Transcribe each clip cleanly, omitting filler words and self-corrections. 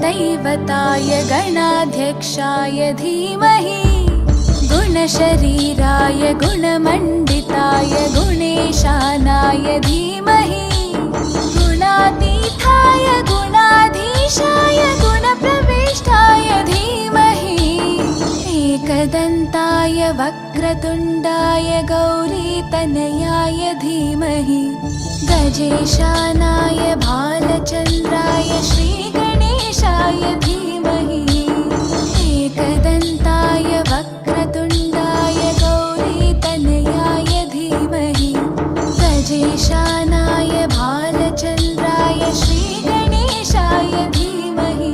गुरुदैवताय गणाध्यक्षाय धीमहि गुणशरीराय गुणमण्डिताय गुणेशानाय धीमहि गुणातीताय गुणाधीशाय गुणप्रविष्टाय धीमहि एकदन्ताय वक्रतुण्डाय गौरीतनयाय धीमहि गजेशानाय भालचन्द्राय श्रीगणेशाय धीमहि एकदन्ताय वक्रतुण्डाय गौरीतनयाय धीमहि गजेशानाय भालचन्द्राय श्रीगणेशाय धीमहि।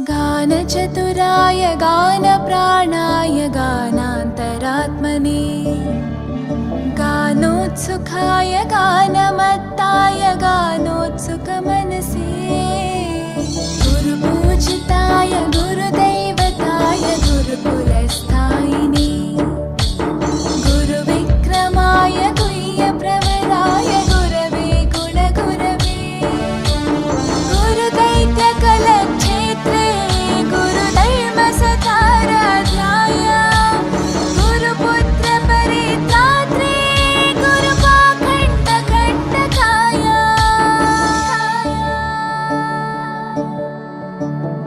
गानचतुराय गानप्राणाय गानान्तरात्मने गानोत्सुकाय गानमत्ताय गानोत्सुकमनसे गुरुपूजिताय गुरुदैवताय गुरुकुलस्थायिने गुरुविक्रमाय गुह्यप्रवराय गुरवे गुणगुरवे गुरुदैत्यकलक्षेत्रे गुरुधर्मसताराध्याय गुरुपुत्रपरित्रात्रे गुरुपाखण्डकण्टकाय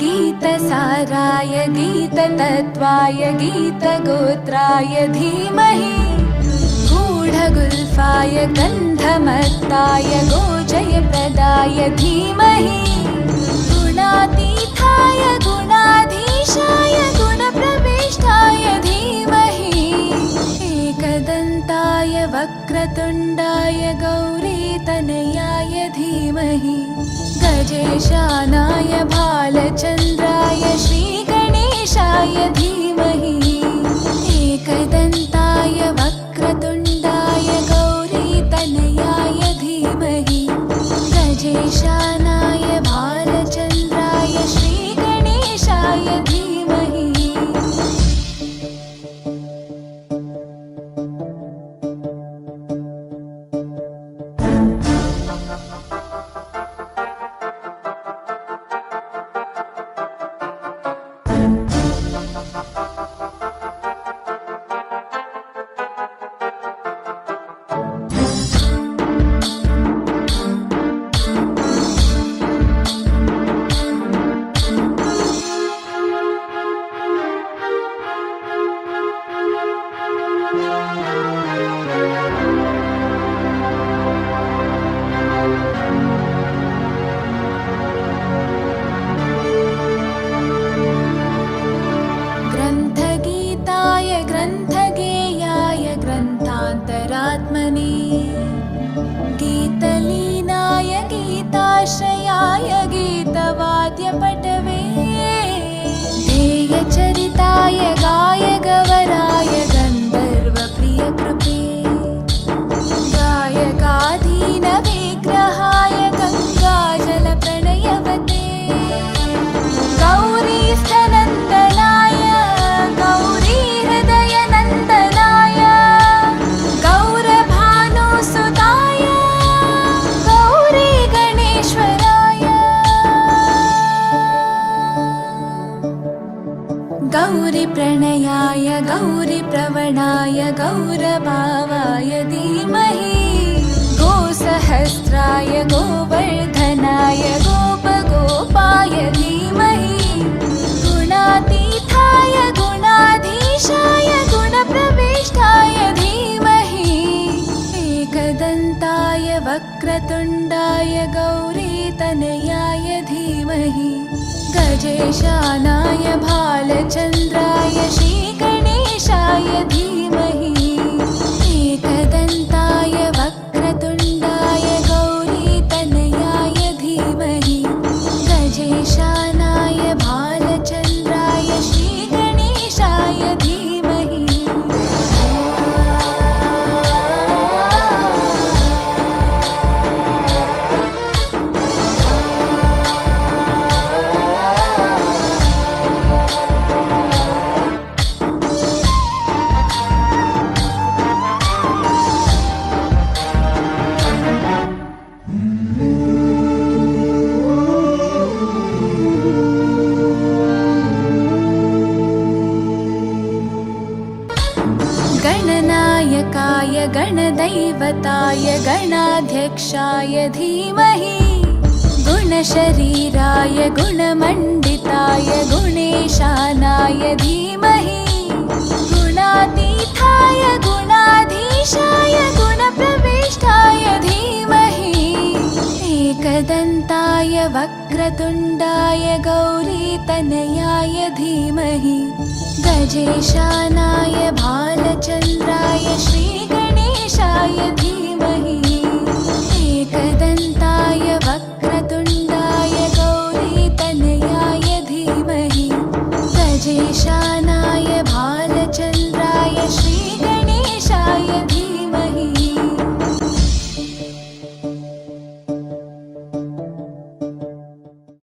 गीतसाराय गीततत्त्वाय गीतगोत्राय धीमहि गूढगुल्फाय गन्धमत्ताय गोजयप्रदाय धीमहि गुणातीताय गुणाधीशाय गुणप्रविष्टाय धीमहि एकदन्ताय वक्रतुण्डाय गौरीतनयाय धीमहि गजेशानाय भालचन्द्राय श्रीगणेशाय धीमहि एकदन्ताय वक्रतुण्डाय गौरीतनयाय धीमहि गजेशानाय भालचन्द्राय श्रीगणेशाय धीमहि। ग्रन्थगीताय ग्रन्थगेयाय ग्रन्थान्तरात्मने गीतलीनाय गीताश्रयाय गीतवाद्यपटवे ध्येयचरिताय गायगवराय गन्धर्वप्रियकृपे गायकाधीनविग्रहाय गङ्गाजलप्रणयवते गौरीस्थनन्दनाय गौरीहृदयनन्दनाय गौरभानुसुताय गौरीगणेश्वराय गौरीप्रणयाय गौरीप्रवणाय गौरभावाय धीमहि गोसहस्राय गोवर्धनाय गोपगोपाय धीमहि गुणातीताय गुणाधीशाय गुणप्रविष्टाय धीमहि एकदन्ताय वक्रतुण्डाय गौरीतनयाय धीमहि गजेशानाय भालचन्द्राय श्रीगणेशाय धीमहि वक्रतुण्डाय गौरीतनयाय धीमहि गजेशानाय भालचन्द्राय श्रीगणेशाय धीमहि गणनायकाय गणदैवताय गणाध्यक्षाय धीमहि गुणशरीराय गुणमण्डिताय गुणेशानाय धीमहि गुणातीताय गुणाधीशाय गुणप्रविष्टाय धीमहि एकदन्ताय वक्रतुण्डाय गौरीतनयाय धीमहि गजेशानाय भालचन्द्राय श्रीगणेशाय